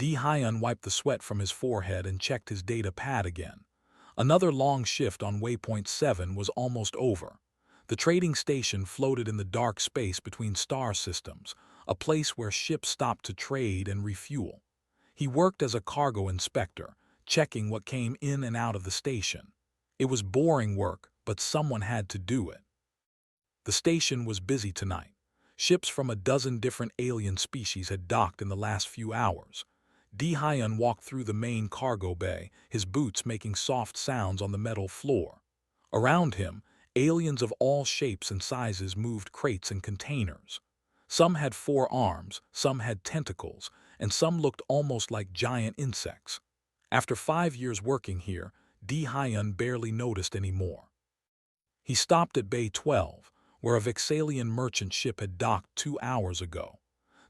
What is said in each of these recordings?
Hyun wiped the sweat from his forehead and checked his data pad again. Another long shift on Waypoint 7 was almost over. The trading station floated in the dark space between star systems, a place where ships stopped to trade and refuel. He worked as a cargo inspector, checking what came in and out of the station. It was boring work, but someone had to do it. The station was busy tonight. Ships from a dozen different alien species had docked in the last few hours. Hyun walked through the main cargo bay, his boots making soft sounds on the metal floor. Around him, aliens of all shapes and sizes moved crates and containers. Some had 4 arms, some had tentacles, and some looked almost like giant insects. After 5 years working here, Hyun barely noticed any more. He stopped at Bay 12, where a Vexalian merchant ship had docked 2 hours ago.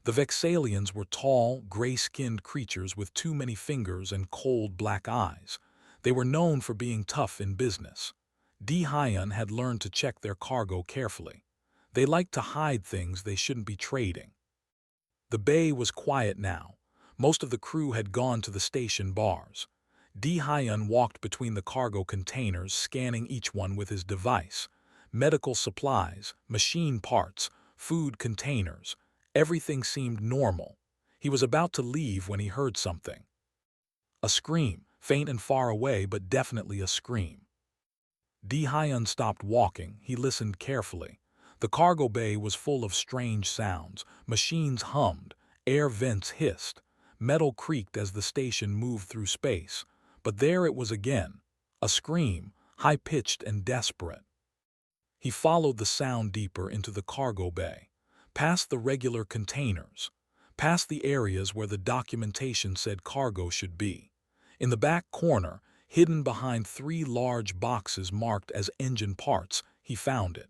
The Vexalians were tall, gray-skinned creatures with too many fingers and cold black eyes. They were known for being tough in business. Hyun had learned to check their cargo carefully. They liked to hide things they shouldn't be trading. The bay was quiet now. Most of the crew had gone to the station bars. Hyun walked between the cargo containers, scanning each one with his device. Medical supplies, machine parts, food containers. Everything seemed normal. He was about to leave when he heard something. A scream, faint and far away, but definitely a scream. Hyun stopped walking. He listened carefully. The cargo bay was full of strange sounds. Machines hummed, air vents hissed, metal creaked as the station moved through space. But there it was again, a scream, high-pitched and desperate. He followed the sound deeper into the cargo bay, past the regular containers, past the areas where the documentation said cargo should be. In the back corner, hidden behind 3 large boxes marked as engine parts, he found it.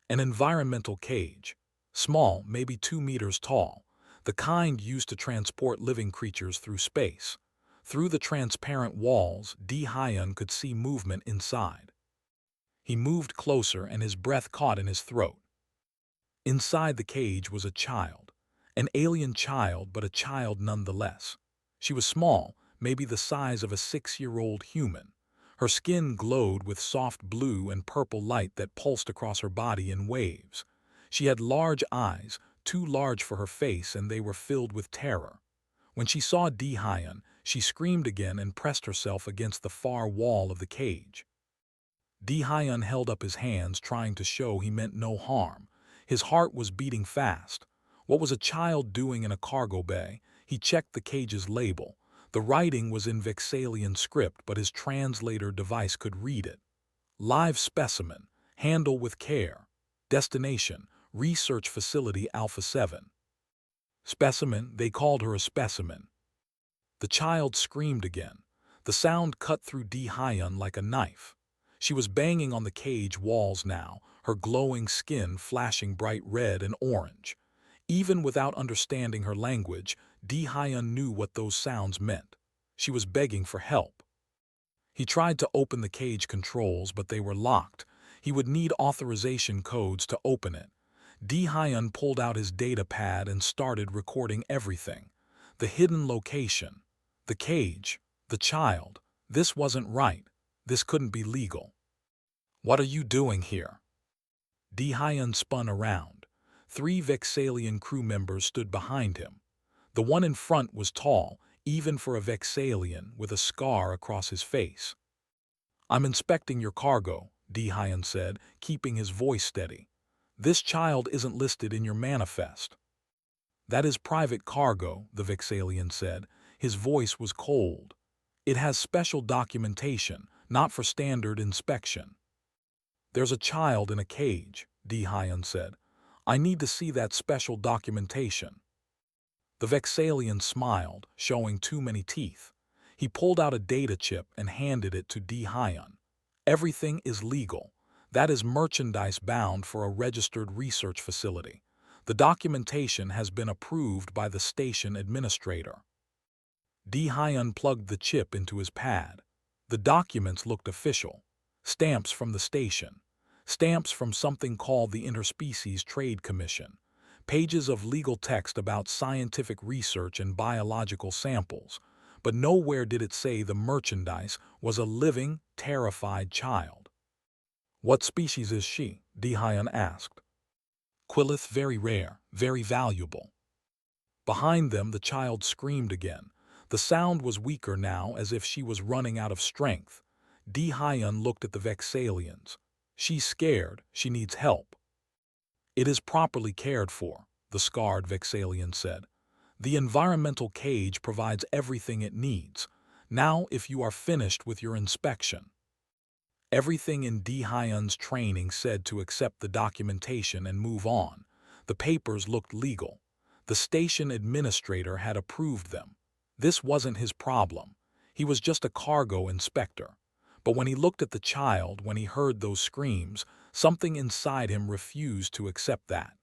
An environmental cage, small, maybe 2 meters tall, the kind used to transport living creatures through space. Through the transparent walls, Hyun could see movement inside. He moved closer and his breath caught in his throat. Inside the cage was a child. An alien child, but a child nonetheless. She was small, maybe the size of a 6-year-old human. Her skin glowed with soft blue and purple light that pulsed across her body in waves. She had large eyes, too large for her face, and they were filled with terror. When she saw Hyun, she screamed again and pressed herself against the far wall of the cage. Hyun held up his hands, trying to show he meant no harm. His heart was beating fast. What was a child doing in a cargo bay? He checked the cage's label. The writing was in Vexalian script, but his translator device could read it. Live specimen. Handle with care. Destination. Research Facility Alpha 7. Specimen. They called her a specimen. The child screamed again. The sound cut through Hyun like a knife. She was banging on the cage walls now, her glowing skin flashing bright red and orange. Even without understanding her language, Hyun knew what those sounds meant. She was begging for help. He tried to open the cage controls, but they were locked. He would need authorization codes to open it. Hyun pulled out his data pad and started recording everything. The hidden location, the cage, the child. This wasn't right. This couldn't be legal. What are you doing here? Hyun spun around. 3 Vexalian crew members stood behind him. The one in front was tall, even for a Vexalian, with a scar across his face. I'm inspecting your cargo, Hyun said, keeping his voice steady. This child isn't listed in your manifest. That is private cargo, the Vexalian said. His voice was cold. It has special documentation, not for standard inspection. There's a child in a cage, Hyun said. I need to see that special documentation. The Vexalian smiled, showing too many teeth. He pulled out a data chip and handed it to Hyun. Everything is legal. That is merchandise bound for a registered research facility. The documentation has been approved by the station administrator. Hyun plugged the chip into his pad. The documents looked official. Stamps from the station. Stamps from something called the Interspecies Trade Commission. pages of legal text about scientific research and biological samples, but nowhere did it say the merchandise was a living, terrified child. "What species is she?" Dehyun asked. "Quillith, very rare, very valuable." Behind them, the child screamed again. The sound was weaker now, as if she was running out of strength. Dehyun looked at the Vexalians. "She's scared, she needs help." "It is properly cared for," the scarred Vexalian said. "The environmental cage provides everything it needs. Now, if you are finished with your inspection." Everything in Dehyun's training said to accept the documentation and move on. The papers looked legal. The station administrator had approved them. This wasn't his problem. He was just a cargo inspector. But when he looked at the child, when he heard those screams, something inside him refused to accept that.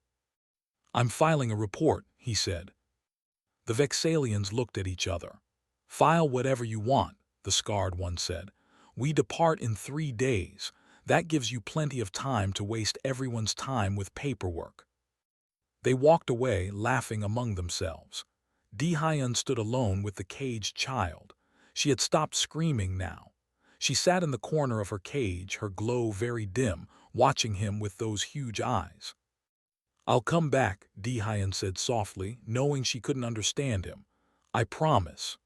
"I'm filing a report," he said. The Vexalians looked at each other. "File whatever you want," the scarred one said. "We depart in 3 days. That gives you plenty of time to waste everyone's time with paperwork." They walked away, laughing among themselves. Dehyun stood alone with the caged child. She had stopped screaming now. She sat in the corner of her cage, her glow very dim, watching him with those huge eyes. "I'll come back," Dehyun said softly, knowing she couldn't understand him. "I promise."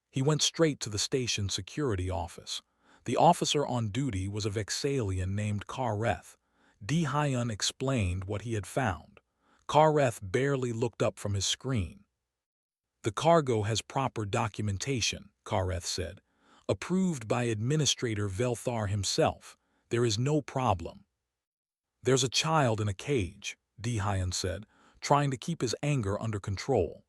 He went straight to the station security office. The officer on duty was a Vexalian named Kareth. Dehyun explained what he had found. Kareth barely looked up from his screen. "The cargo has proper documentation," Kareth said. "Approved by Administrator Velthar himself. There is no problem." "There's a child in a cage," Dehyun said, trying to keep his anger under control.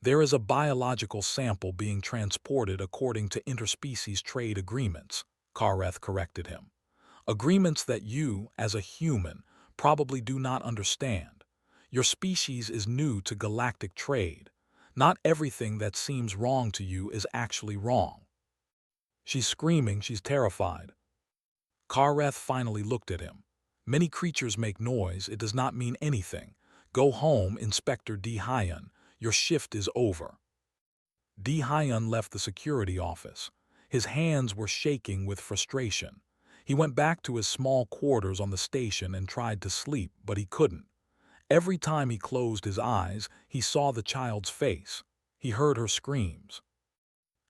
"There is a biological sample being transported according to interspecies trade agreements," Kareth corrected him. "Agreements that you, as a human, probably do not understand. Your species is new to galactic trade. Not everything that seems wrong to you is actually wrong." "She's screaming, she's terrified." Kareth finally looked at him. "Many creatures make noise, it does not mean anything. Go home, Inspector Dehyun. Your shift is over." Dehyun left the security office. His hands were shaking with frustration. He went back to his small quarters on the station and tried to sleep, but he couldn't. Every time he closed his eyes, he saw the child's face. He heard her screams.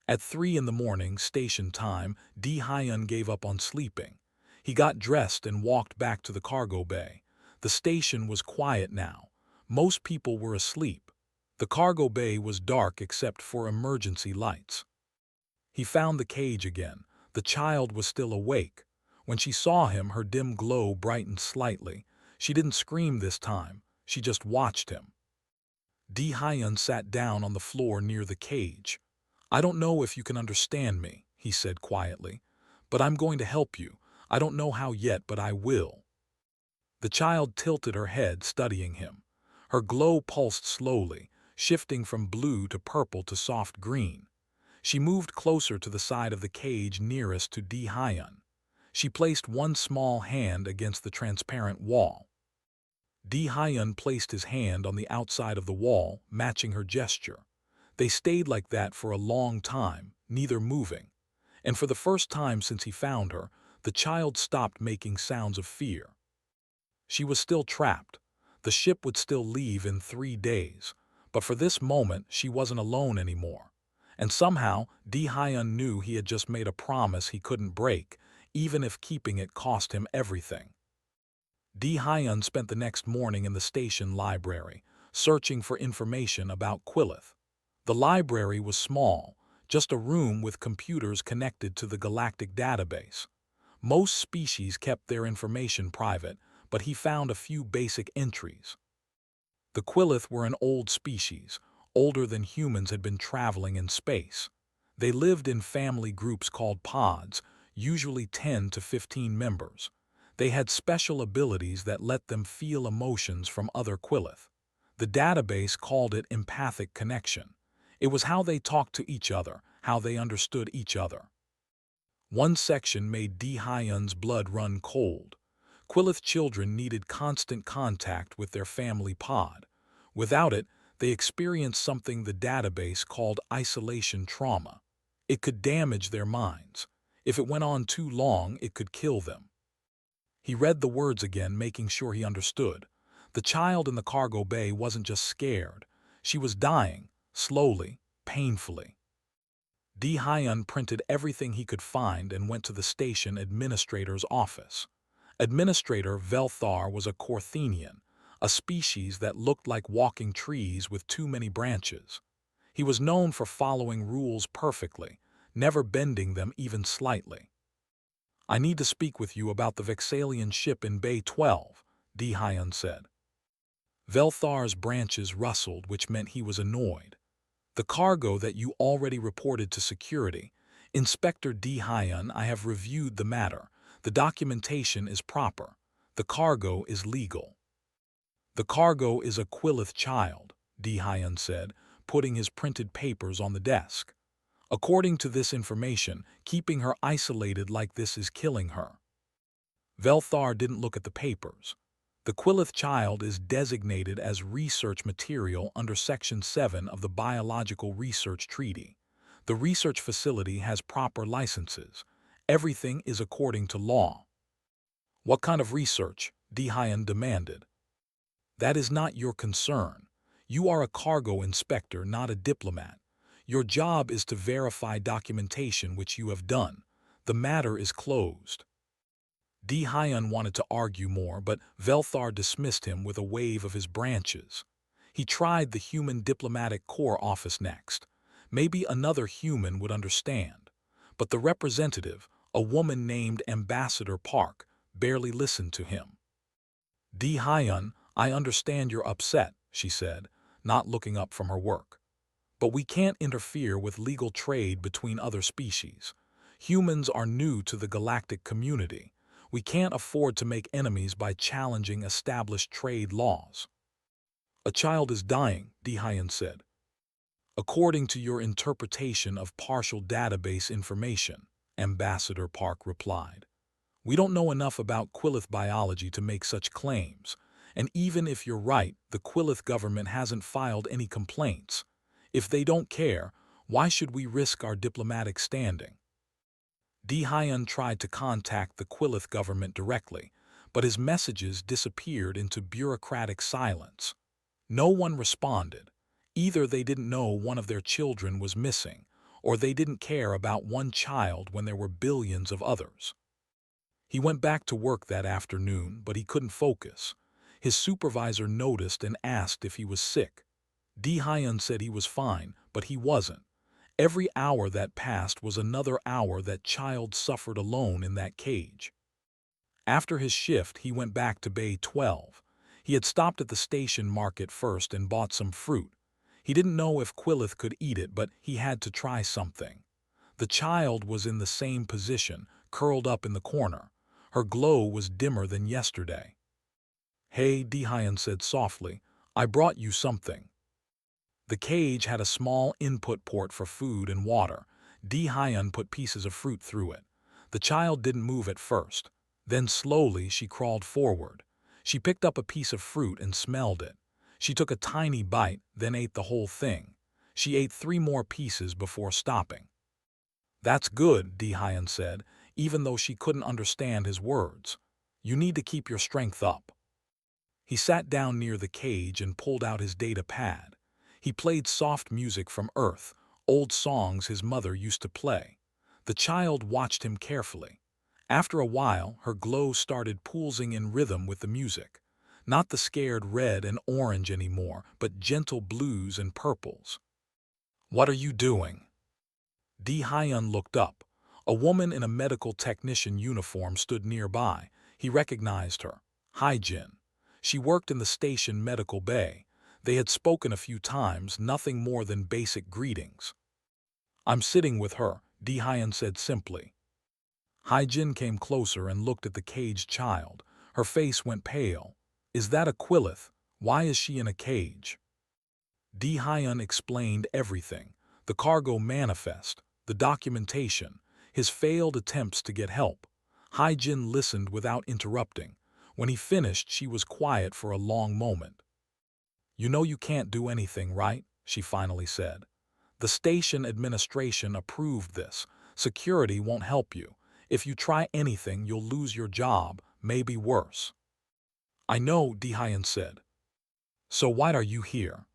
At 3 in the morning, station time, Dehyun gave up on sleeping. He got dressed and walked back to the cargo bay. The station was quiet now. Most people were asleep. The cargo bay was dark except for emergency lights. He found the cage again. The child was still awake. When she saw him, her dim glow brightened slightly. She didn't scream this time. She just watched him. Dehyun sat down on the floor near the cage. "I don't know if you can understand me," he said quietly, "but I'm going to help you. I don't know how yet, but I will." The child tilted her head, studying him. Her glow pulsed slowly, shifting from blue to purple to soft green. She moved closer to the side of the cage nearest to Dehyun. She placed one small hand against the transparent wall. Dehyun placed his hand on the outside of the wall, matching her gesture. They stayed like that for a long time, neither moving. And for the first time since he found her, the child stopped making sounds of fear. She was still trapped. The ship would still leave in 3 days. But for this moment, she wasn't alone anymore. And somehow, Dehyun knew he had just made a promise he couldn't break, even if keeping it cost him everything. Dehyun spent the next morning in the station library, searching for information about Quillith. The library was small, just a room with computers connected to the galactic database. Most species kept their information private, but he found a few basic entries. The Quillith were an old species, older than humans had been traveling in space. They lived in family groups called pods, usually 10 to 15 members. They had special abilities that let them feel emotions from other Quillith. The database called it empathic connection. It was how they talked to each other, how they understood each other. One section made Dehyun's blood run cold. Quillith children needed constant contact with their family pod. Without it, they experienced something the database called isolation trauma. It could damage their minds. If it went on too long, it could kill them. He read the words again, making sure he understood. The child in the cargo bay wasn't just scared. She was dying, slowly, painfully. Hyun printed everything he could find and went to the station administrator's office. Administrator Velthar was a Corthenian, a species that looked like walking trees with too many branches. He was known for following rules perfectly, never bending them even slightly. "I need to speak with you about the Vexalian ship in Bay 12, Hyun said. Velthar's branches rustled, which meant he was annoyed. "The cargo that you already reported to security. Inspector Hyun, I have reviewed the matter. The documentation is proper. The cargo is legal." "The cargo is a Quillith child," Hyun said, putting his printed papers on the desk. "According to this information, keeping her isolated like this is killing her." Velthar didn't look at the papers. "The Quillith child is designated as research material under Section 7 of the Biological Research Treaty. The research facility has proper licenses. Everything is according to law." "What kind of research?" Hyun demanded. "That is not your concern. You are a cargo inspector, not a diplomat. Your job is to verify documentation, which you have done. The matter is closed." Hyun wanted to argue more, but Velthar dismissed him with a wave of his branches. He tried the Human Diplomatic Corps office next. Maybe another human would understand. But the representative, a woman named Ambassador Park, barely listened to him. "Hyun, I understand you're upset," she said, not looking up from her work. "But we can't interfere with legal trade between other species. Humans are new to the galactic community. We can't afford to make enemies by challenging established trade laws." "A child is dying," Hyun said. "According to your interpretation of partial database information," Ambassador Park replied. "We don't know enough about Quillith biology to make such claims, and even if you're right, the Quillith government hasn't filed any complaints. If they don't care, why should we risk our diplomatic standing?" Hyun tried to contact the Quillith government directly, but his messages disappeared into bureaucratic silence. No one responded. Either they didn't know one of their children was missing, or they didn't care about one child when there were billions of others. He went back to work that afternoon, but he couldn't focus. His supervisor noticed and asked if he was sick. Hyun said he was fine, but he wasn't. Every hour that passed was another hour that child suffered alone in that cage. After his shift, he went back to Bay 12. He had stopped at the station market first and bought some fruit. He didn't know if Quillith could eat it, but he had to try something. The child was in the same position, curled up in the corner. Her glow was dimmer than yesterday. "Hey," Hyun said softly, "I brought you something." The cage had a small input port for food and water. Hyun put pieces of fruit through it. The child didn't move at first. Then slowly she crawled forward. She picked up a piece of fruit and smelled it. She took a tiny bite, then ate the whole thing. She ate 3 more pieces before stopping. "That's good," Hyun said, even though she couldn't understand his words. "You need to keep your strength up." He sat down near the cage and pulled out his data pad. He played soft music from Earth, old songs his mother used to play. The child watched him carefully. After a while, her glow started pulsing in rhythm with the music. Not the scared red and orange anymore, but gentle blues and purples. "What are you doing?" Hyun looked up. A woman in a medical technician uniform stood nearby. He recognized her. Hyjin. She worked in the station medical bay. They had spoken a few times, nothing more than basic greetings. "I'm sitting with her," Hyun said simply. Hyjin came closer and looked at the caged child. Her face went pale. "Is that a Quillith? Why is she in a cage?" Hyun explained everything. The cargo manifest, the documentation, his failed attempts to get help. Hyjin listened without interrupting. When he finished, she was quiet for a long moment. "You know you can't do anything, right?" she finally said. "The station administration approved this. Security won't help you. If you try anything, you'll lose your job, maybe worse." "I know," Di-Hyun said. "So why are you here?"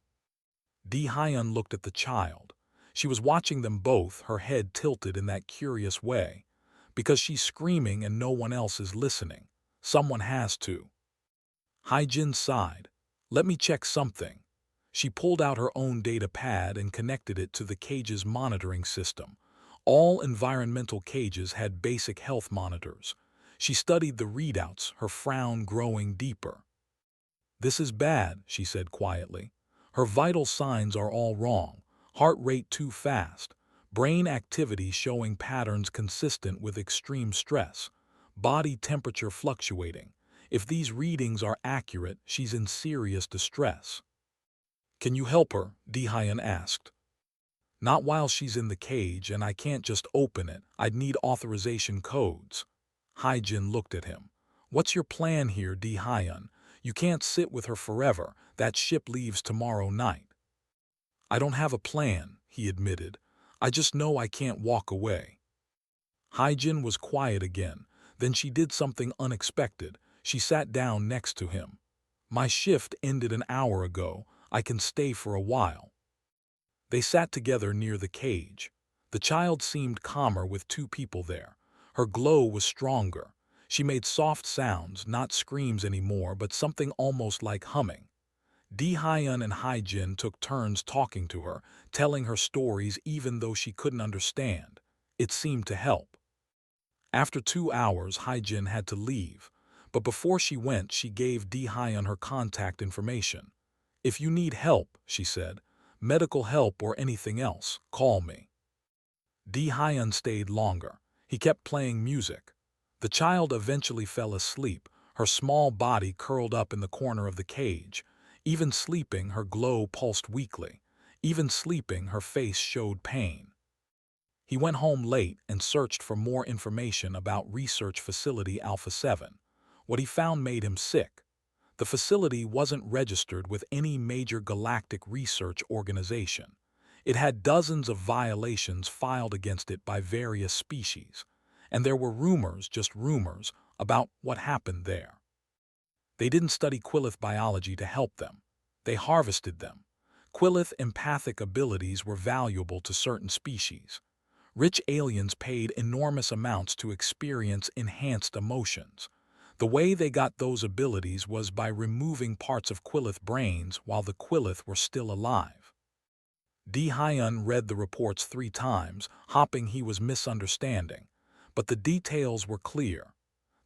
Di-Hyun looked at the child. She was watching them both, her head tilted in that curious way. "Because she's screaming and no one else is listening. Someone has to." Hyjin sighed. "Let me check something." She pulled out her own data pad and connected it to the cage's monitoring system. All environmental cages had basic health monitors. She studied the readouts, her frown growing deeper. "This is bad," she said quietly. "Her vital signs are all wrong. Heart rate too fast. Brain activity showing patterns consistent with extreme stress. Body temperature fluctuating. If these readings are accurate, she's in serious distress." "Can you help her?" Di-Hyun asked. "Not while she's in the cage, and I can't just open it. I'd need authorization codes." Hyjin looked at him. "What's your plan here, Di-Hyun? You can't sit with her forever. That ship leaves tomorrow night." "I don't have a plan," he admitted. "I just know I can't walk away." Hyjin was quiet again. Then she did something unexpected. She sat down next to him. "My shift ended an hour ago. I can stay for a while." They sat together near the cage. The child seemed calmer with two people there. Her glow was stronger. She made soft sounds, not screams anymore, but something almost like humming. Di-Hyun and Hyjin took turns talking to her, telling her stories even though she couldn't understand. It seemed to help. After 2 hours, Hyjin had to leave. But before she went, she gave Di-Hyun her contact information. "If you need help," she said, "medical help or anything else, call me." Di-Hyun stayed longer. He kept playing music. The child eventually fell asleep, her small body curled up in the corner of the cage. Even sleeping, her glow pulsed weakly. Even sleeping, her face showed pain. He went home late and searched for more information about Research Facility Alpha 7. What he found made him sick. The facility wasn't registered with any major galactic research organization. It had dozens of violations filed against it by various species. And there were rumors, just rumors, about what happened there. They didn't study Quillith biology to help them. They harvested them. Quillith empathic abilities were valuable to certain species. Rich aliens paid enormous amounts to experience enhanced emotions. The way they got those abilities was by removing parts of Quillith brains while the Quillith were still alive. Di-Hyun read the reports 3 times, hoping he was misunderstanding. But the details were clear.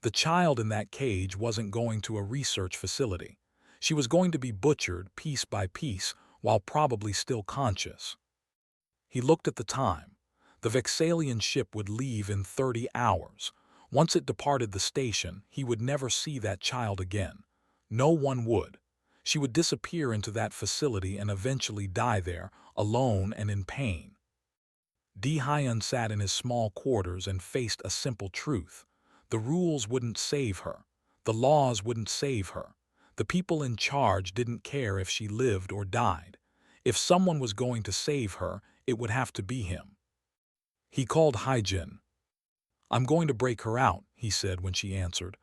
The child in that cage wasn't going to a research facility. She was going to be butchered piece by piece while probably still conscious. He looked at the time. The Vexalian ship would leave in 30 hours. Once it departed the station, he would never see that child again. No one would. She would disappear into that facility and eventually die there, alone and in pain. Di-Hyun sat in his small quarters and faced a simple truth. The rules wouldn't save her. The laws wouldn't save her. The people in charge didn't care if she lived or died. If someone was going to save her, it would have to be him. He called Hyjin. "I'm going to break her out," he said when she answered.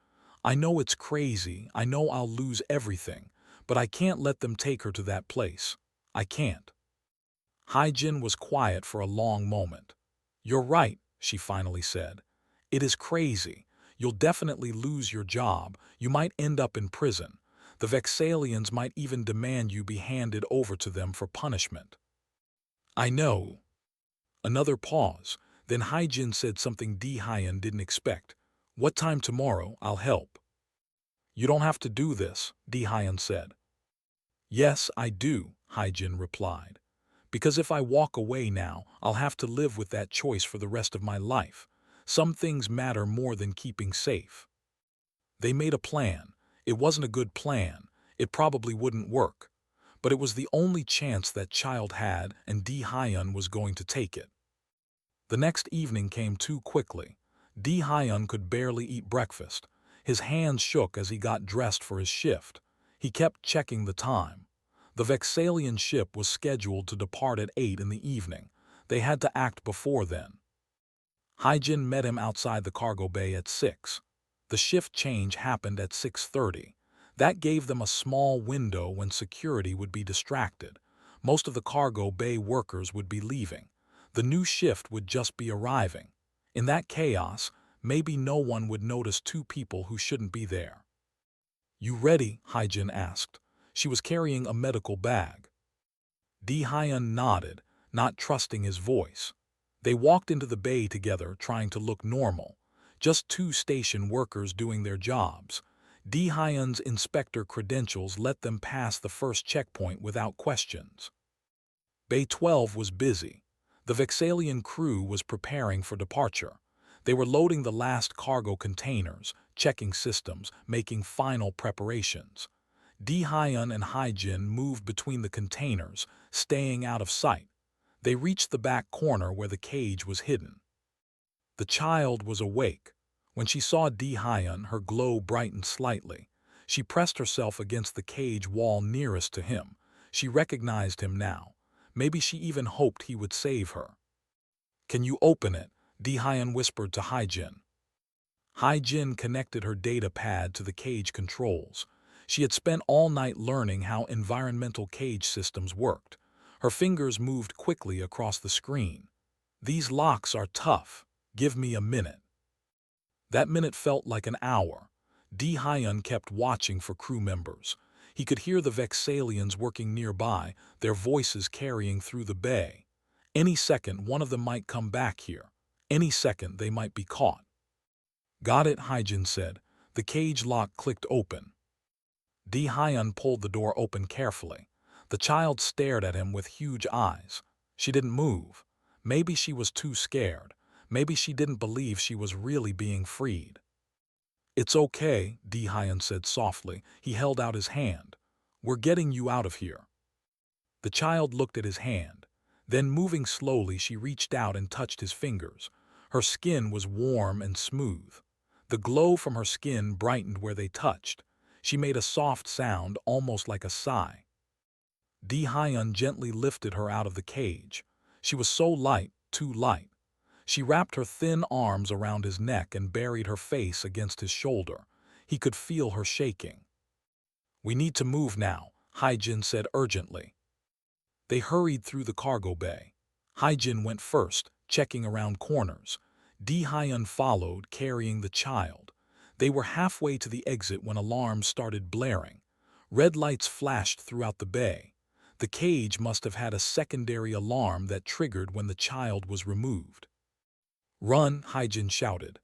"I know it's crazy, I know I'll lose everything, but I can't let them take her to that place. I can't." Hyjin was quiet for a long moment. "You're right," she finally said. "It is crazy. You'll definitely lose your job. You might end up in prison. The Vexalians might even demand you be handed over to them for punishment." "I know." Another pause. Then Hyjin said something Di-Hyun didn't expect. "What time tomorrow? I'll help." "You don't have to do this," Di-Hyun said. "Yes, I do," Hyjin replied. "Because if I walk away now, I'll have to live with that choice for the rest of my life. Some things matter more than keeping safe." They made a plan. It wasn't a good plan. It probably wouldn't work. But it was the only chance that child had, and Di-Hyun was going to take it. The next evening came too quickly. Di-Hyun could barely eat breakfast. His hands shook as he got dressed for his shift. He kept checking the time. The Vexalian ship was scheduled to depart at 8 in the evening. They had to act before then. Hyjin met him outside the cargo bay at 6. The shift change happened at 6:30. That gave them a small window when security would be distracted. Most of the cargo bay workers would be leaving. The new shift would just be arriving. In that chaos, maybe no one would notice two people who shouldn't be there. "You ready?" Hyjin asked. She was carrying a medical bag. Hyun nodded, not trusting his voice. They walked into the bay together, trying to look normal. Just two station workers doing their jobs. Hyun's inspector credentials let them pass the first checkpoint without questions. Bay 12 was busy. The Vexalian crew was preparing for departure. They were loading the last cargo containers, checking systems, making final preparations. Hyun and Hyjin moved between the containers, staying out of sight. They reached the back corner where the cage was hidden. The child was awake. When she saw Hyun, her glow brightened slightly. She pressed herself against the cage wall nearest to him. She recognized him now. Maybe she even hoped he would save her. "Can you open it?" Hyun whispered to Hyjin. Hyjin connected her data pad to the cage controls. She had spent all night learning how environmental cage systems worked. Her fingers moved quickly across the screen. "These locks are tough. Give me a minute." That minute felt like an hour. Hyun kept watching for crew members. He could hear the Vexalians working nearby, their voices carrying through the bay. Any second, one of them might come back here. Any second, they might be caught. "Got it," Hyjin said. The cage lock clicked open. Hyun pulled the door open carefully. The child stared at him with huge eyes. She didn't move. Maybe she was too scared. Maybe she didn't believe she was really being freed. "It's okay," Hyun said softly. He held out his hand. "We're getting you out of here." The child looked at his hand. Then, moving slowly, she reached out and touched his fingers. Her skin was warm and smooth. The glow from her skin brightened where they touched. She made a soft sound, almost like a sigh. Hyun gently lifted her out of the cage. She was so light, too light. She wrapped her thin arms around his neck and buried her face against his shoulder. He could feel her shaking. "We need to move now," Hyjin said urgently. They hurried through the cargo bay. Hyjin went first, checking around corners. Hyun followed, carrying the child. They were halfway to the exit when alarms started blaring. Red lights flashed throughout the bay. The cage must have had a secondary alarm that triggered when the child was removed. "Run!" Hyjin shouted.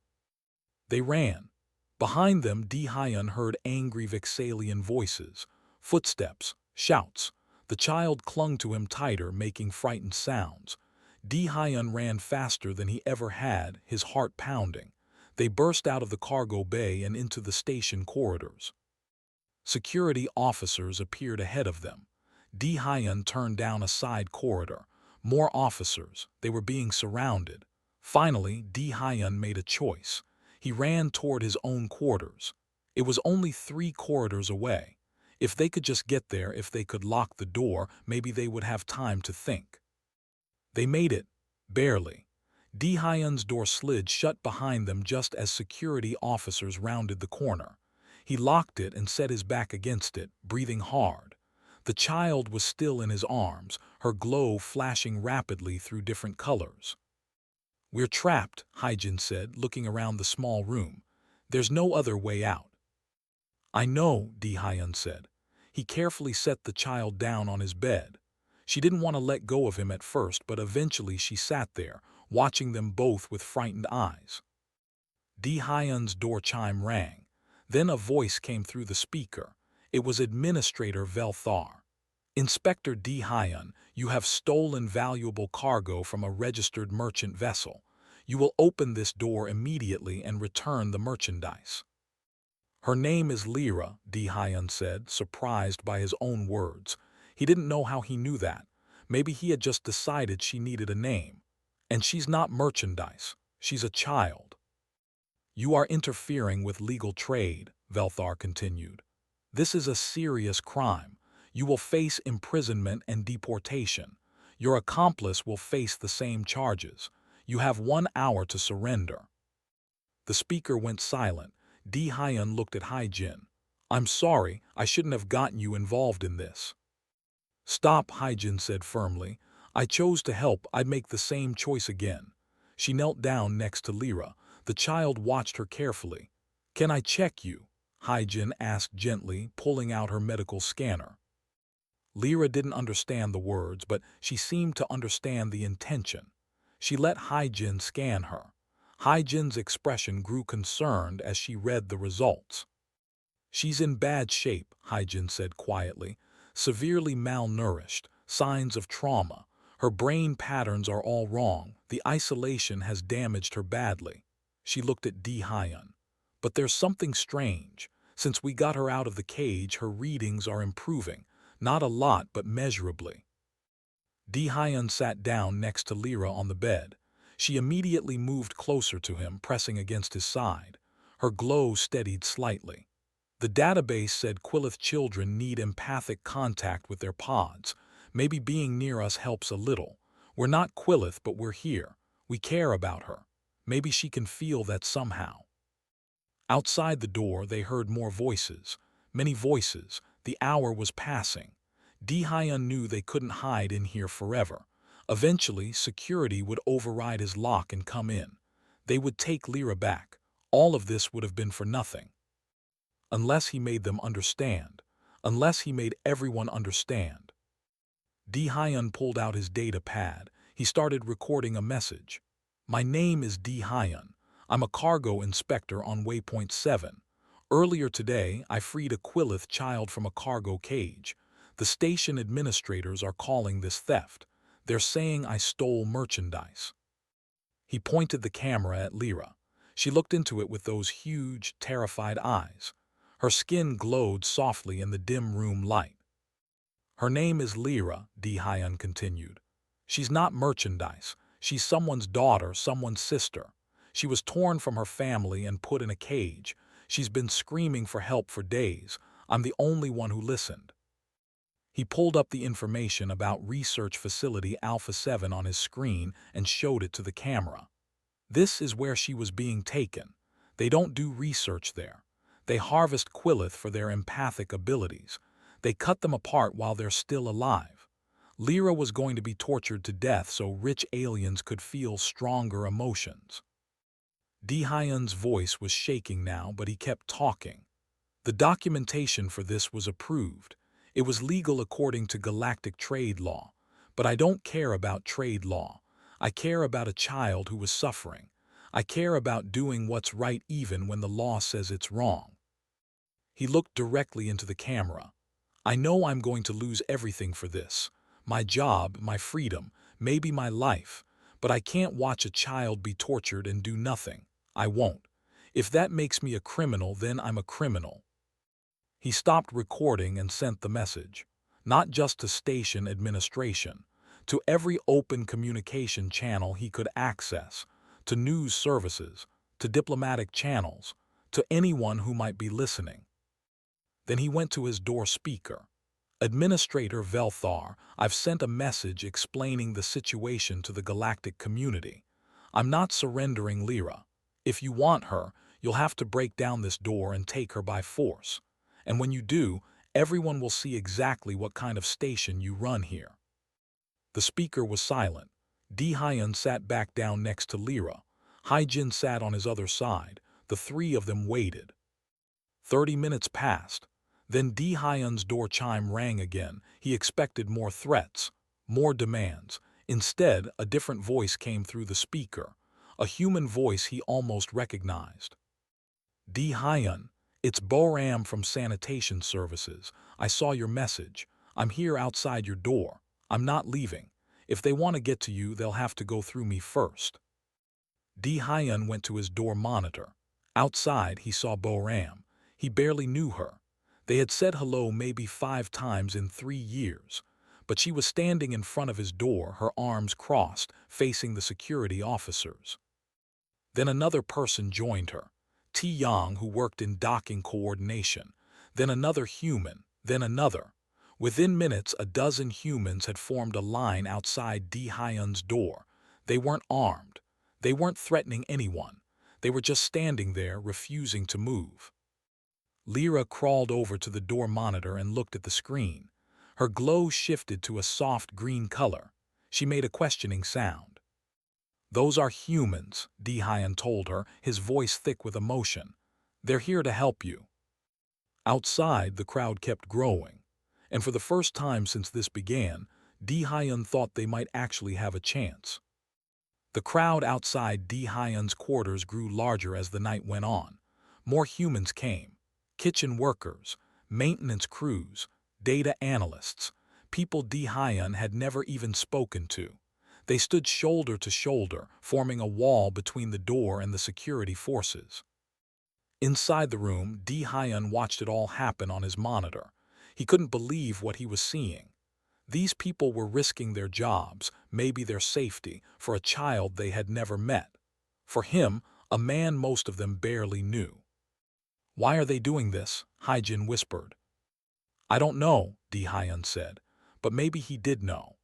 They ran. Behind them, Hyun heard angry Vexalian voices, footsteps, shouts. The child clung to him tighter, making frightened sounds. Hyun ran faster than he ever had, his heart pounding. They burst out of the cargo bay and into the station corridors. Security officers appeared ahead of them. Hyun turned down a side corridor. More officers. They were being surrounded. Finally, Hyun made a choice. He ran toward his own quarters. It was only 3 corridors away. If they could just get there, if they could lock the door, maybe they would have time to think. They made it, barely. Hyun's door slid shut behind them just as security officers rounded the corner. He locked it and set his back against it, breathing hard. The child was still in his arms, her glow flashing rapidly through different colors. "We're trapped," Hyjin said, looking around the small room. "There's no other way out." "I know," Hyun said. He carefully set the child down on his bed. She didn't want to let go of him at first, but eventually she sat there, watching them both with frightened eyes. Hyun's door chime rang. Then a voice came through the speaker. It was Administrator Velthar. "Inspector Hyun, you have stolen valuable cargo from a registered merchant vessel. You will open this door immediately and return the merchandise." "Her name is Lyra," Hyun said, surprised by his own words. He didn't know how he knew that. Maybe he had just decided she needed a name. "And she's not merchandise. She's a child." You are interfering with legal trade, Velthar continued. This is a serious crime. You will face imprisonment and deportation. Your accomplice will face the same charges. You have 1 hour to surrender. The speaker went silent. Di Hyun looked at Hyjin. I'm sorry, I shouldn't have gotten you involved in this. Stop, Hyjin said firmly. I chose to help, I'd make the same choice again. She knelt down next to Lyra. The child watched her carefully. Can I check you? Hyjin asked gently, pulling out her medical scanner. Lyra didn't understand the words, but she seemed to understand the intention. She let Hyjin scan her. Hyjin's expression grew concerned as she read the results. She's in bad shape, Hyjin said quietly. Severely malnourished, signs of trauma. Her brain patterns are all wrong. The isolation has damaged her badly. She looked at Di Hyun. But there's something strange. Since we got her out of the cage, her readings are improving. Not a lot, but measurably. Di Hyun sat down next to Lyra on the bed. She immediately moved closer to him, pressing against his side. Her glow steadied slightly. The database said Quillith children need empathic contact with their pods. Maybe being near us helps a little. We're not Quillith, but we're here. We care about her. Maybe she can feel that somehow. Outside the door, they heard more voices. Many voices. The hour was passing. Di Hyun knew they couldn't hide in here forever. Eventually, security would override his lock and come in. They would take Lyra back. All of this would have been for nothing. Unless he made them understand. Unless he made everyone understand. Di Hyun pulled out his data pad. He started recording a message. My name is Di Hyun. I'm a cargo inspector on Waypoint 7. Earlier today, I freed a Quillith child from a cargo cage. The station administrators are calling this theft. They're saying I stole merchandise. He pointed the camera at Lyra. She looked into it with those huge, terrified eyes. Her skin glowed softly in the dim room light. Her name is Lyra, Di Hyun continued. She's not merchandise. She's someone's daughter, someone's sister. She was torn from her family and put in a cage. She's been screaming for help for days. I'm the only one who listened. He pulled up the information about Research Facility Alpha 7 on his screen and showed it to the camera. This is where she was being taken. They don't do research there. They harvest Quillith for their empathic abilities. They cut them apart while they're still alive. Lyra was going to be tortured to death so rich aliens could feel stronger emotions. Di Hyun's voice was shaking now, but he kept talking. The documentation for this was approved. It was legal according to galactic trade law. But I don't care about trade law. I care about a child who was suffering. I care about doing what's right even when the law says it's wrong. He looked directly into the camera. I know I'm going to lose everything for this. My job, my freedom, maybe my life. But I can't watch a child be tortured and do nothing. I won't. If that makes me a criminal, then I'm a criminal. He stopped recording and sent the message. Not just to station administration. To every open communication channel he could access. To news services. To diplomatic channels. To anyone who might be listening. Then he went to his door speaker. Administrator Velthar, I've sent a message explaining the situation to the galactic community. I'm not surrendering Lyra. If you want her, you'll have to break down this door and take her by force. And when you do, everyone will see exactly what kind of station you run here. The speaker was silent. Di Hyun sat back down next to Lyra. Hyjin sat on his other side. The three of them waited. 30 minutes passed. Then Di Hyun's door chime rang again. He expected more threats, more demands. Instead, a different voice came through the speaker. A human voice he almost recognized. Di Hyun, it's Boram from Sanitation Services. I saw your message. I'm here outside your door. I'm not leaving. If they want to get to you, they'll have to go through me first. Di Hyun went to his door monitor. Outside, he saw Boram. He barely knew her. They had said hello maybe 5 times in 3 years. But she was standing in front of his door, her arms crossed, facing the security officers. Then another person joined her. Ti Yang, who worked in docking coordination, then another human, then another. Within minutes, a dozen humans had formed a line outside Di Hyun's door. They weren't armed. They weren't threatening anyone. They were just standing there, refusing to move. Lyra crawled over to the door monitor and looked at the screen. Her glow shifted to a soft green color. She made a questioning sound. "Those are humans," Di Hyun told her, his voice thick with emotion. "They're here to help you." Outside, the crowd kept growing, and for the first time since this began, Di Hyun thought they might actually have a chance. The crowd outside Di Hyun's quarters grew larger as the night went on. More humans came. Kitchen workers, maintenance crews, data analysts, people Di Hyun had never even spoken to. They stood shoulder to shoulder, forming a wall between the door and the security forces. Inside the room, Di Hyun watched it all happen on his monitor. He couldn't believe what he was seeing. These people were risking their jobs, maybe their safety, for a child they had never met. For him, a man most of them barely knew. "Why are they doing this?" Hyjin whispered. "I don't know," Di Hyun said, but maybe he did know.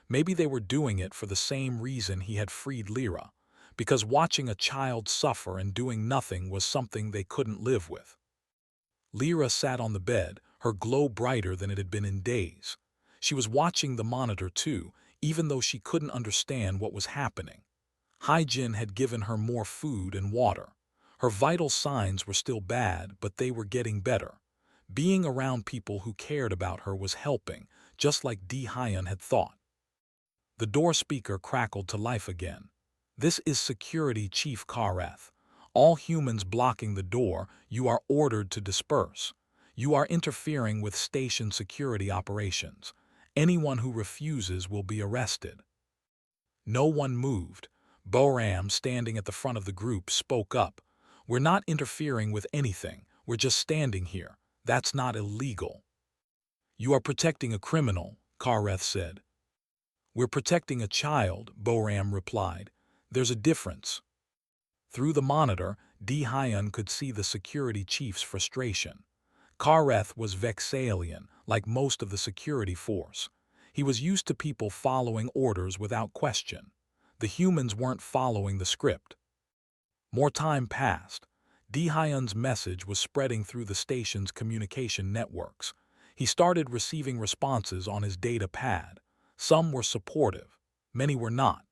Maybe they were doing it for the same reason he had freed Lyra, because watching a child suffer and doing nothing was something they couldn't live with. Lyra sat on the bed, her glow brighter than it had been in days. She was watching the monitor too, even though she couldn't understand what was happening. Hyjin had given her more food and water. Her vital signs were still bad, but they were getting better. Being around people who cared about her was helping, just like Di Hyun had thought. The door speaker crackled to life again. "This is Security Chief Kareth. All humans blocking the door, you are ordered to disperse. You are interfering with station security operations. Anyone who refuses will be arrested." No one moved. Boram, standing at the front of the group, spoke up. "We're not interfering with anything. We're just standing here. That's not illegal." "You are protecting a criminal," Kareth said. "We're protecting a child," Boram replied. "There's a difference." Through the monitor, Di Hyun could see the security chief's frustration. Kareth was Vexalian, like most of the security force. He was used to people following orders without question. The humans weren't following the script. More time passed. Di Hyun's message was spreading through the station's communication networks. He started receiving responses on his data pad. Some were supportive, many were not.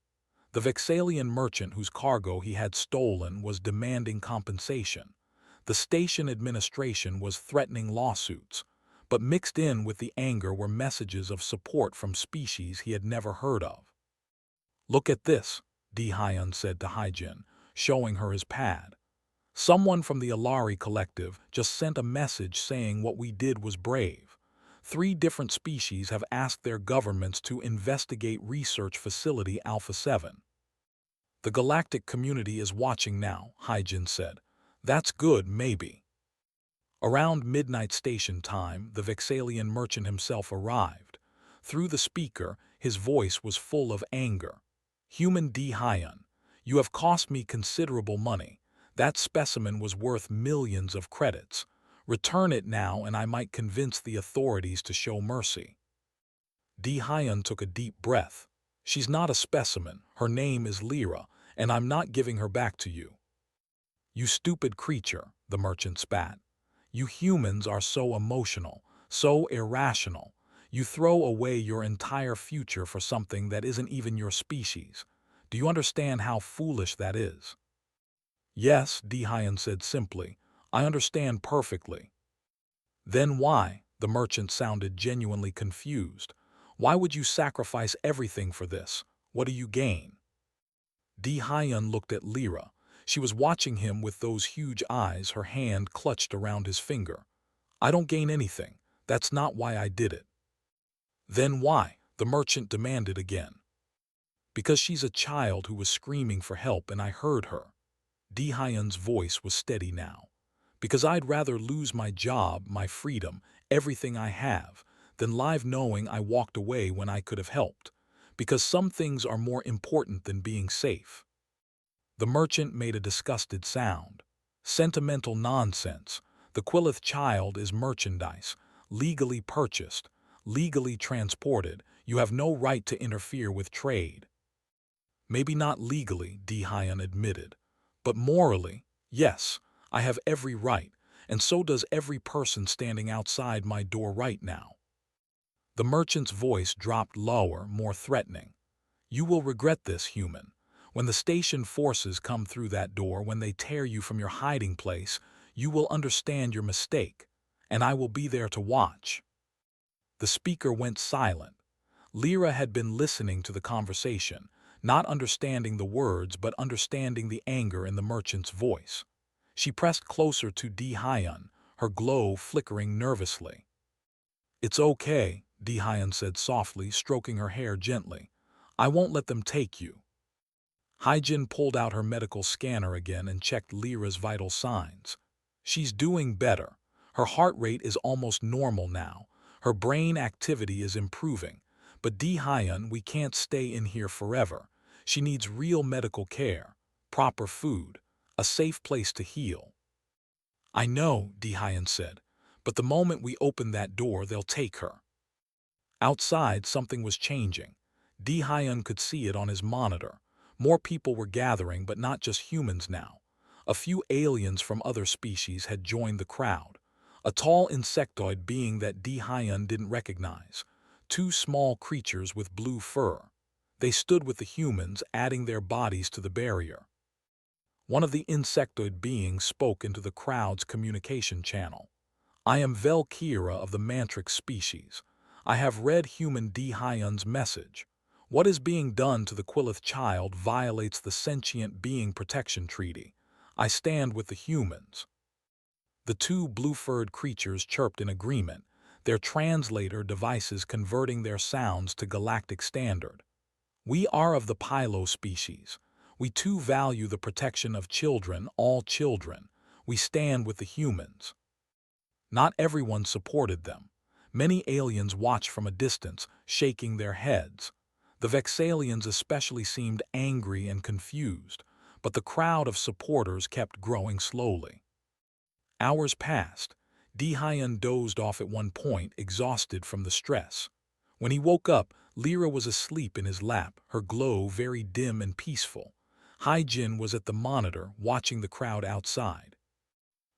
The Vexalian merchant whose cargo he had stolen was demanding compensation. The station administration was threatening lawsuits, but mixed in with the anger were messages of support from species he had never heard of. "Look at this," Di Hyun said to Hyjin, showing her his pad. "Someone from the Alari Collective just sent a message saying what we did was brave. 3 different species have asked their governments to investigate research facility Alpha 7. The galactic community is watching now," Hyjin said. "That's good, maybe." Around midnight station time, the Vexalian merchant himself arrived. Through the speaker, his voice was full of anger. "Human Di Hyun, you have cost me considerable money. That specimen was worth millions of credits. Return it now and I might convince the authorities to show mercy." Di Hyun took a deep breath. "She's not a specimen, her name is Lyra, and I'm not giving her back to you." "You stupid creature," the merchant spat. "You humans are so emotional, so irrational. You throw away your entire future for something that isn't even your species. Do you understand how foolish that is?" "Yes," Di Hyun said simply. "I understand perfectly." "Then why?" The merchant sounded genuinely confused. "Why would you sacrifice everything for this? What do you gain?" Di Hyun looked at Lyra. She was watching him with those huge eyes, her hand clutched around his finger. "I don't gain anything. That's not why I did it." "Then why?" the merchant demanded again. "Because she's a child who was screaming for help and I heard her." Di Hyun's voice was steady now. "Because I'd rather lose my job, my freedom, everything I have, than live knowing I walked away when I could have helped. Because some things are more important than being safe." The merchant made a disgusted sound. Sentimental nonsense. The Quillith child is merchandise, legally purchased, legally transported. You have no right to interfere with trade. Maybe not legally, Dehyun admitted, but morally, yes, I have every right, and so does every person standing outside my door right now. The merchant's voice dropped lower, more threatening. You will regret this, human. When the station forces come through that door, when they tear you from your hiding place, you will understand your mistake, and I will be there to watch. The speaker went silent. Lyra had been listening to the conversation, not understanding the words but understanding the anger in the merchant's voice. She pressed closer to Dehyun, her glow flickering nervously. It's okay, Dehyun said softly, stroking her hair gently. I won't let them take you. Hyjin pulled out her medical scanner again and checked Lyra's vital signs. She's doing better. Her heart rate is almost normal now. Her brain activity is improving. But Dehyun, we can't stay in here forever. She needs real medical care, proper food, a safe place to heal. I know, Dehyun said, but the moment we open that door, they'll take her. Outside, something was changing. Dehyun could see it on his monitor. More people were gathering, but not just humans now. A few aliens from other species had joined the crowd. A tall insectoid being that Dehyun didn't recognize. Two small creatures with blue fur. They stood with the humans, adding their bodies to the barrier. One of the insectoid beings spoke into the crowd's communication channel. I am Velkira of the Mantrix species. I have read human Dehyun's message. What is being done to the Quillith child violates the Sentient Being Protection Treaty. I stand with the humans. The two blue-furred creatures chirped in agreement, their translator devices converting their sounds to galactic standard. We are of the Pylo species. We too value the protection of children, all children. We stand with the humans. Not everyone supported them. Many aliens watched from a distance, shaking their heads. The Vexalians especially seemed angry and confused, but the crowd of supporters kept growing slowly. Hours passed. Dehyun dozed off at one point, exhausted from the stress. When he woke up, Lyra was asleep in his lap, her glow very dim and peaceful. Hyjin was at the monitor, watching the crowd outside.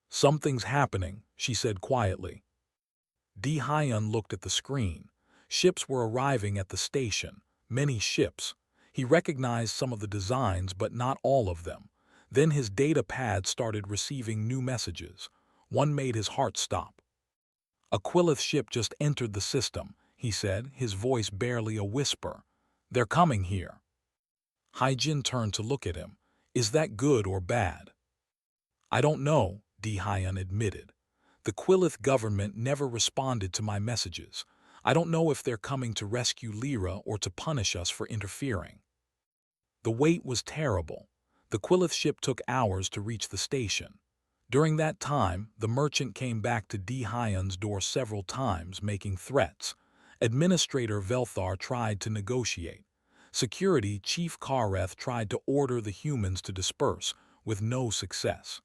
Something's happening, she said quietly. Dehyun looked at the screen. Ships were arriving at the station, many ships. He recognized some of the designs, but not all of them. Then his data pad started receiving new messages. One made his heart stop. A Quillith ship just entered the system, he said, his voice barely a whisper. They're coming here. Hyjin turned to look at him. Is that good or bad? I don't know, Dehyun admitted. The Quillith government never responded to my messages. I don't know if they're coming to rescue Lyra or to punish us for interfering. The wait was terrible. The Quillith ship took hours to reach the station. During that time, the merchant came back to Dehyun's door several times, making threats. Administrator Velthar tried to negotiate. Security Chief Kareth tried to order the humans to disperse, with no success.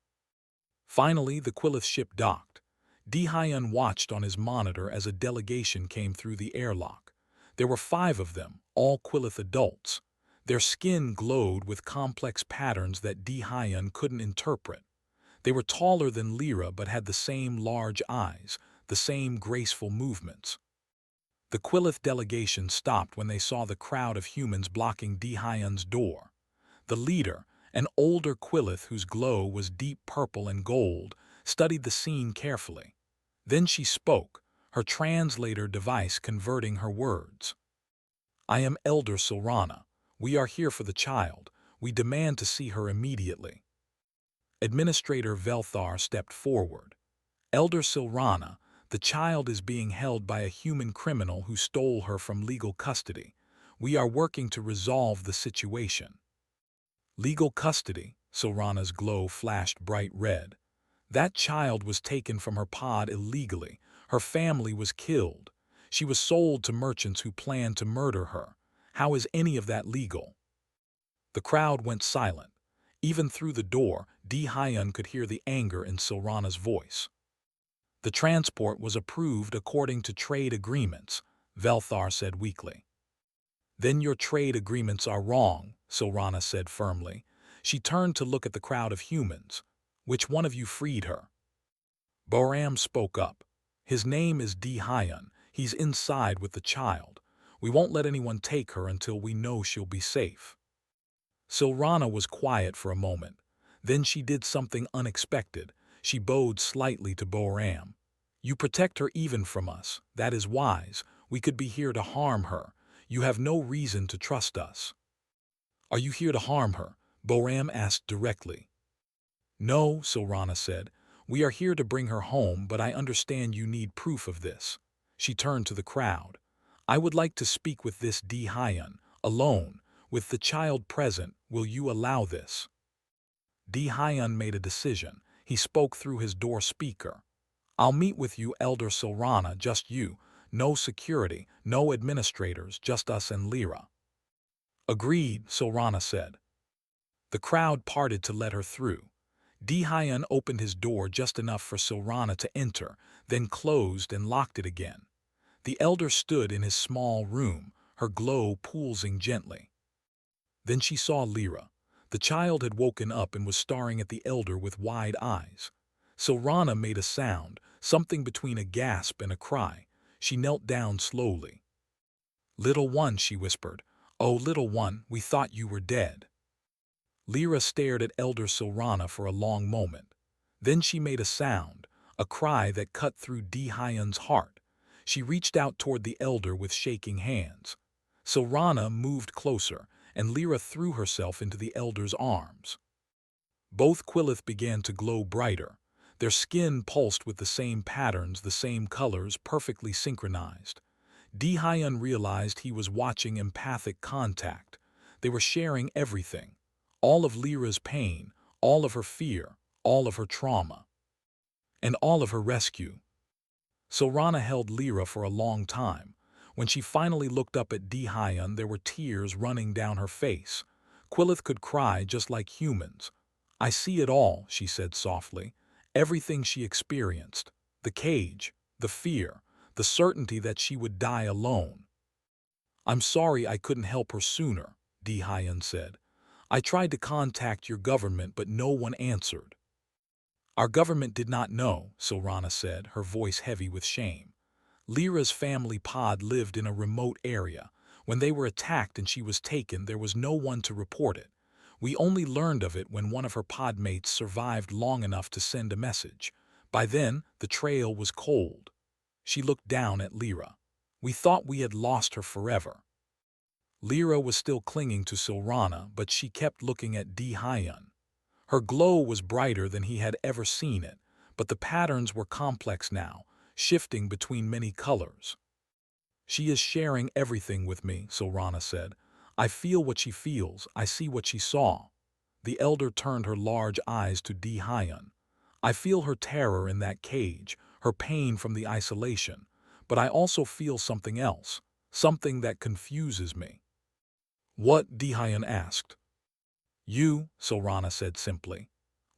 Finally, the Quillith ship docked. Dehyun watched on his monitor as a delegation came through the airlock. There were 5 of them, all Quillith adults. Their skin glowed with complex patterns that Dehyun couldn't interpret. They were taller than Lyra but had the same large eyes, the same graceful movements. The Quillith delegation stopped when they saw the crowd of humans blocking Dehyun's door. The leader, an older Quillith whose glow was deep purple and gold, studied the scene carefully. Then she spoke, her translator device converting her words. I am Elder Silrana. We are here for the child. We demand to see her immediately. Administrator Velthar stepped forward. Elder Silrana, the child is being held by a human criminal who stole her from legal custody. We are working to resolve the situation. Legal custody, Silrana's glow flashed bright red. That child was taken from her pod illegally. Her family was killed. She was sold to merchants who planned to murder her. How is any of that legal? The crowd went silent. Even through the door, Hyun could hear the anger in Silrana's voice. The transport was approved according to trade agreements, Velthar said weakly. Then your trade agreements are wrong, Silrana said firmly. She turned to look at the crowd of humans. Which one of you freed her? Boram spoke up. His name is Hyun. He's inside with the child. We won't let anyone take her until we know she'll be safe. Silrana was quiet for a moment. Then she did something unexpected. She bowed slightly to Boram. You protect her even from us. That is wise. We could be here to harm her. You have no reason to trust us. Are you here to harm her? Boram asked directly. No, Silrana said. We are here to bring her home, but I understand you need proof of this. She turned to the crowd. I would like to speak with this Hyun, alone. With the child present, will you allow this? Hyun made a decision. He spoke through his door speaker. I'll meet with you, Elder Silrana, just you. No security, no administrators, just us and Lyra. Agreed, Silrana said. The crowd parted to let her through. Hyun opened his door just enough for Silrana to enter, then closed and locked it again. The elder stood in his small room, her glow pulsing gently. Then she saw Lyra. The child had woken up and was staring at the elder with wide eyes. Silrana made a sound, something between a gasp and a cry. She knelt down slowly. Little one, she whispered. Oh, little one, we thought you were dead. Lyra stared at Elder Silrana for a long moment. Then she made a sound, a cry that cut through Hyun's heart. She reached out toward the elder with shaking hands. Silrana moved closer, and Lyra threw herself into the elder's arms. Both Quillith began to glow brighter. Their skin pulsed with the same patterns, the same colors, perfectly synchronized. Hyun realized he was watching empathic contact. They were sharing everything. All of Lyra's pain, all of her fear, all of her trauma, and all of her rescue. Silrana held Lyra for a long time. When she finally looked up at Hyun, there were tears running down her face. Quillith could cry just like humans. I see it all, she said softly. Everything she experienced. The cage, the fear, the certainty that she would die alone. I'm sorry I couldn't help her sooner, Hyun said. I tried to contact your government, but no one answered. Our government did not know, Silrana said, her voice heavy with shame. Lyra's family pod lived in a remote area. When they were attacked and she was taken, there was no one to report it. We only learned of it when one of her podmates survived long enough to send a message. By then, the trail was cold. She looked down at Lyra. We thought we had lost her forever. Lyra was still clinging to Silrana, but she kept looking at Hyun. Her glow was brighter than he had ever seen it, but the patterns were complex now, shifting between many colors. She is sharing everything with me, Silrana said. I feel what she feels, I see what she saw. The elder turned her large eyes to Hyun. I feel her terror in that cage, her pain from the isolation, but I also feel something else, something that confuses me. What? Hyun asked. You, Silrana said simply.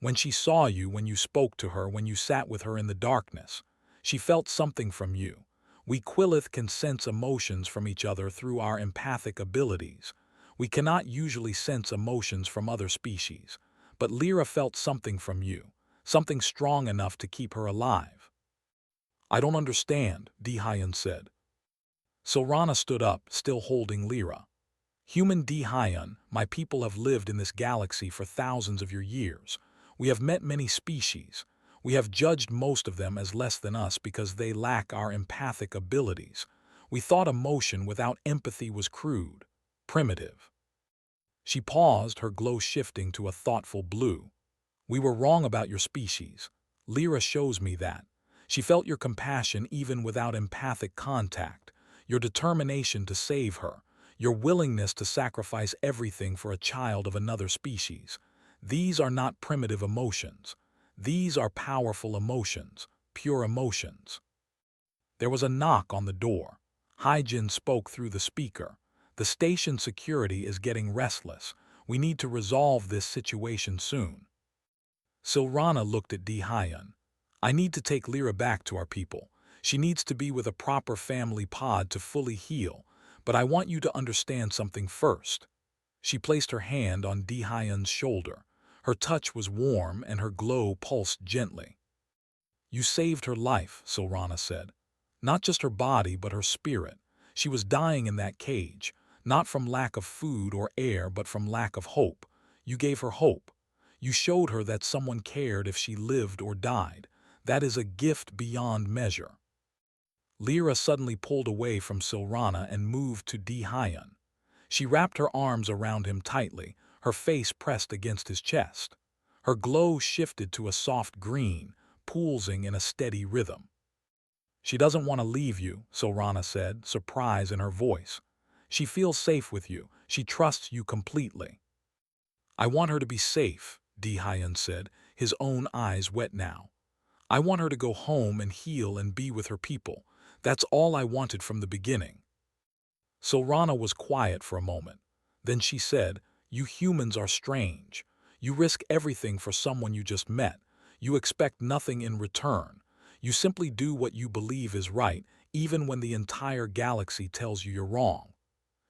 When she saw you, when you spoke to her, when you sat with her in the darkness, she felt something from you. We Quillith can sense emotions from each other through our empathic abilities. We cannot usually sense emotions from other species, but Lyra felt something from you, something strong enough to keep her alive. I don't understand, Hyun said. Silrana stood up, still holding Lyra. Human Hyun, my people have lived in this galaxy for thousands of your years. We have met many species. We have judged most of them as less than us because they lack our empathic abilities. We thought emotion without empathy was crude, primitive. She paused, her glow shifting to a thoughtful blue. We were wrong about your species. Lyra shows me that. She felt your compassion even without empathic contact, your determination to save her, your willingness to sacrifice everything for a child of another species. These are not primitive emotions. These are powerful emotions, pure emotions. There was a knock on the door. Hyjin spoke through the speaker. The station security is getting restless. We need to resolve this situation soon. Silrana looked at Dihyun. I need to take Lyra back to our people. She needs to be with a proper family pod to fully heal, but I want you to understand something first. She placed her hand on Dihyun's shoulder. Her touch was warm and her glow pulsed gently. You saved her life, Silrana said. Not just her body, but her spirit. She was dying in that cage, not from lack of food or air, but from lack of hope. You gave her hope. You showed her that someone cared if she lived or died. That is a gift beyond measure. Lyra suddenly pulled away from Silrana and moved to Dihyun. She wrapped her arms around him tightly, her face pressed against his chest. Her glow shifted to a soft green, pulsing in a steady rhythm. She doesn't want to leave you, Silrana said, surprise in her voice. She feels safe with you. She trusts you completely. I want her to be safe, Dihyun said, his own eyes wet now. I want her to go home and heal and be with her people. That's all I wanted from the beginning. Silrana was quiet for a moment. Then she said, You humans are strange. You risk everything for someone you just met. You expect nothing in return. You simply do what you believe is right, even when the entire galaxy tells you you're wrong.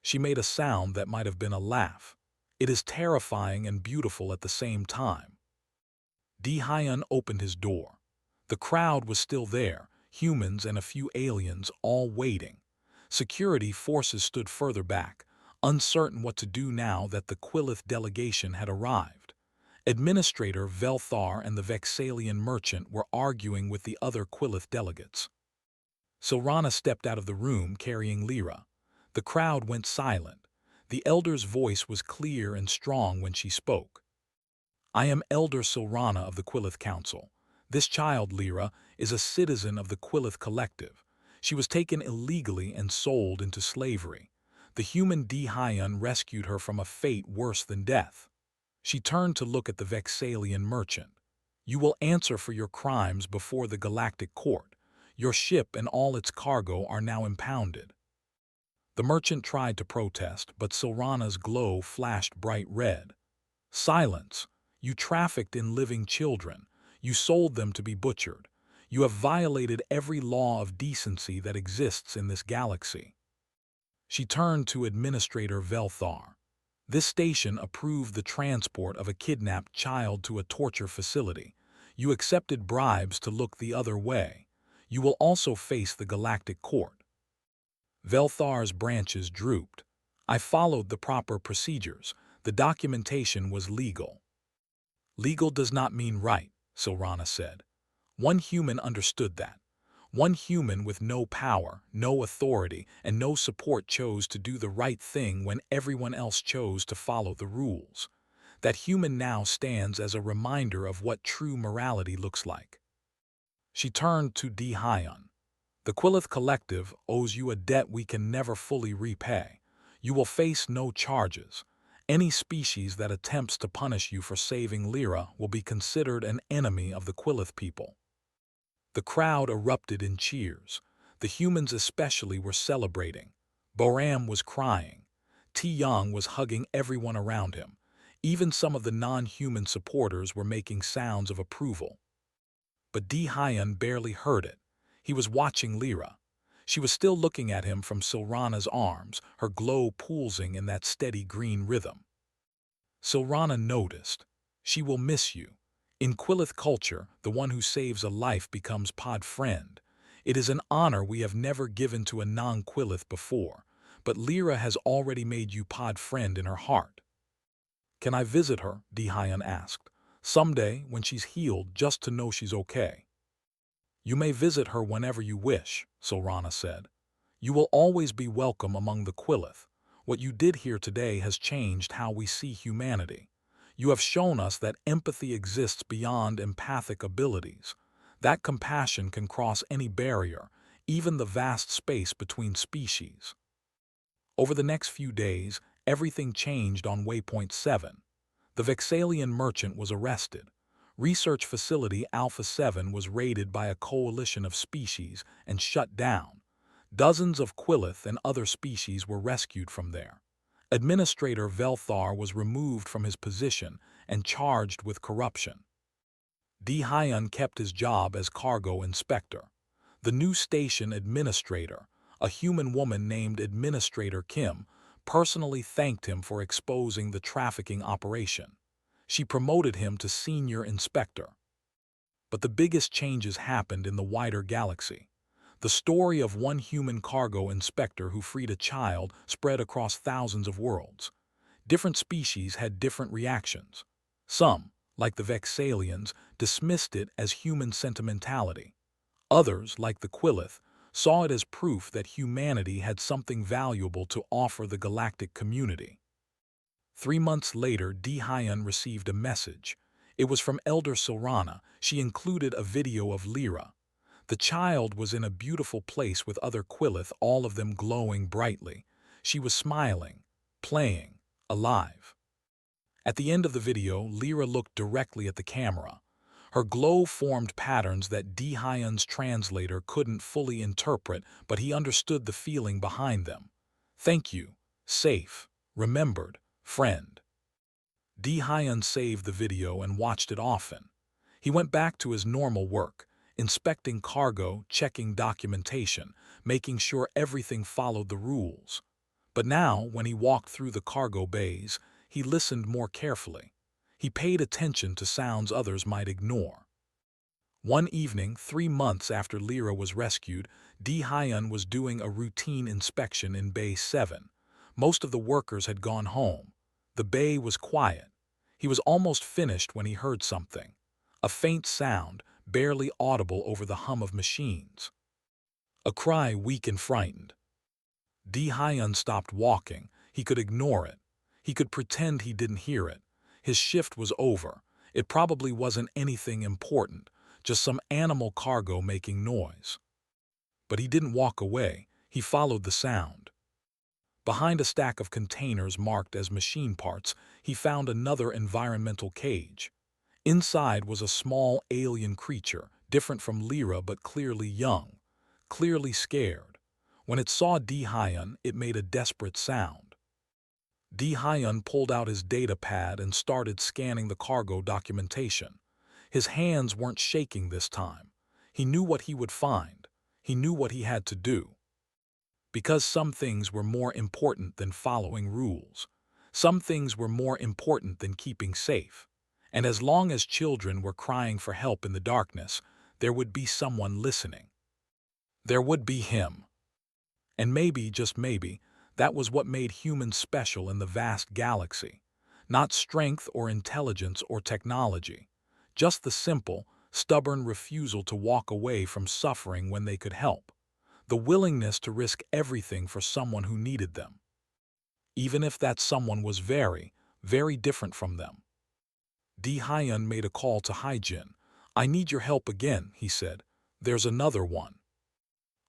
She made a sound that might have been a laugh. It is terrifying and beautiful at the same time. Dihyun opened his door. The crowd was still there, humans and a few aliens, all waiting. Security forces stood further back, uncertain what to do now that the Quillith delegation had arrived. Administrator Velthar and the Vexalian merchant were arguing with the other Quillith delegates. Silrana stepped out of the room carrying Lyra. The crowd went silent. The elder's voice was clear and strong when she spoke. I am Elder Silrana of the Quillith Council. This child, Lyra, is a citizen of the Quillith Collective. She was taken illegally and sold into slavery. The human Dihyun rescued her from a fate worse than death. She turned to look at the Vexalian merchant. You will answer for your crimes before the Galactic Court. Your ship and all its cargo are now impounded. The merchant tried to protest, but Silrana's glow flashed bright red. Silence! You trafficked in living children. You sold them to be butchered. You have violated every law of decency that exists in this galaxy. She turned to Administrator Velthar. This station approved the transport of a kidnapped child to a torture facility. You accepted bribes to look the other way. You will also face the Galactic Court. Velthar's branches drooped. I followed the proper procedures. The documentation was legal. Legal does not mean right, Silrana said. One human understood that. One human with no power, no authority, and no support chose to do the right thing when everyone else chose to follow the rules. That human now stands as a reminder of what true morality looks like. She turned to Dihyun. The Quillith Collective owes you a debt we can never fully repay. You will face no charges. Any species that attempts to punish you for saving Lyra will be considered an enemy of the Quillith people. The crowd erupted in cheers. The humans especially were celebrating. Boram was crying. Ti-Young was hugging everyone around him. Even some of the non-human supporters were making sounds of approval. But Dihyun barely heard it. He was watching Lyra. She was still looking at him from Silrana's arms, her glow pulsing in that steady green rhythm. Silrana noticed. She will miss you. In Quillith culture, the one who saves a life becomes pod friend. It is an honor we have never given to a non-Quillith before, but Lyra has already made you pod friend in her heart. Can I visit her? Dihyun asked. Someday, when she's healed, just to know she's okay. You may visit her whenever you wish, Silrana said. You will always be welcome among the Quillith. What you did here today has changed how we see humanity. You have shown us that empathy exists beyond empathic abilities. That compassion can cross any barrier, even the vast space between species. Over the next few days, everything changed on Waypoint 7. The Vexalian merchant was arrested. Research Facility Alpha 7 was raided by a coalition of species and shut down. Dozens of Quillith and other species were rescued from there. Administrator Velthar was removed from his position and charged with corruption. Hyun kept his job as cargo inspector. The new station administrator, a human woman named Administrator Kim, personally thanked him for exposing the trafficking operation. She promoted him to senior inspector. But the biggest changes happened in the wider galaxy. The story of one human cargo inspector who freed a child spread across thousands of worlds. Different species had different reactions. Some, like the Vexalians, dismissed it as human sentimentality. Others, like the Quillith, saw it as proof that humanity had something valuable to offer the galactic community. 3 months later, Hyun received a message. It was from Elder Silrana. She included a video of Lyra. The child was in a beautiful place with other Quillith, all of them glowing brightly. She was smiling, playing, alive. At the end of the video, Lyra looked directly at the camera. Her glow formed patterns that Hyun's translator couldn't fully interpret, but he understood the feeling behind them. Thank you, safe, remembered, friend. Hyun saved the video and watched it often. He went back to his normal work, inspecting cargo, checking documentation, making sure everything followed the rules. But now, when he walked through the cargo bays, he listened more carefully. He paid attention to sounds others might ignore. One evening, 3 months after Lyra was rescued, Hyun was doing a routine inspection in Bay 7. Most of the workers had gone home. The bay was quiet. He was almost finished when he heard something. A faint sound, barely audible over the hum of machines. A cry, weak and frightened. Hyun stopped walking. He could ignore it. He could pretend he didn't hear it. His shift was over. It probably wasn't anything important, just some animal cargo making noise. But he didn't walk away. He followed the sound. Behind a stack of containers marked as machine parts, he found another environmental cage. Inside was a small alien creature, different from Lyra but clearly young, clearly scared. When it saw Hyun, it made a desperate sound. Hyun pulled out his data pad and started scanning the cargo documentation. His hands weren't shaking this time. He knew what he would find. He knew what he had to do. Because some things were more important than following rules. Some things were more important than keeping safe. And as long as children were crying for help in the darkness, there would be someone listening. There would be him. And maybe, just maybe, that was what made humans special in the vast galaxy. Not strength or intelligence or technology. Just the simple, stubborn refusal to walk away from suffering when they could help. The willingness to risk everything for someone who needed them. Even if that someone was very, very different from them. Hyun made a call to Hyjin. "I need your help again," he said. "There's another one."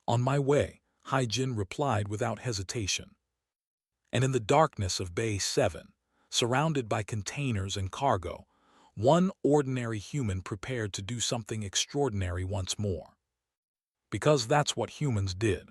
"On my way," Hyjin replied without hesitation. And in the darkness of Bay 7, surrounded by containers and cargo, one ordinary human prepared to do something extraordinary once more. Because that's what humans did.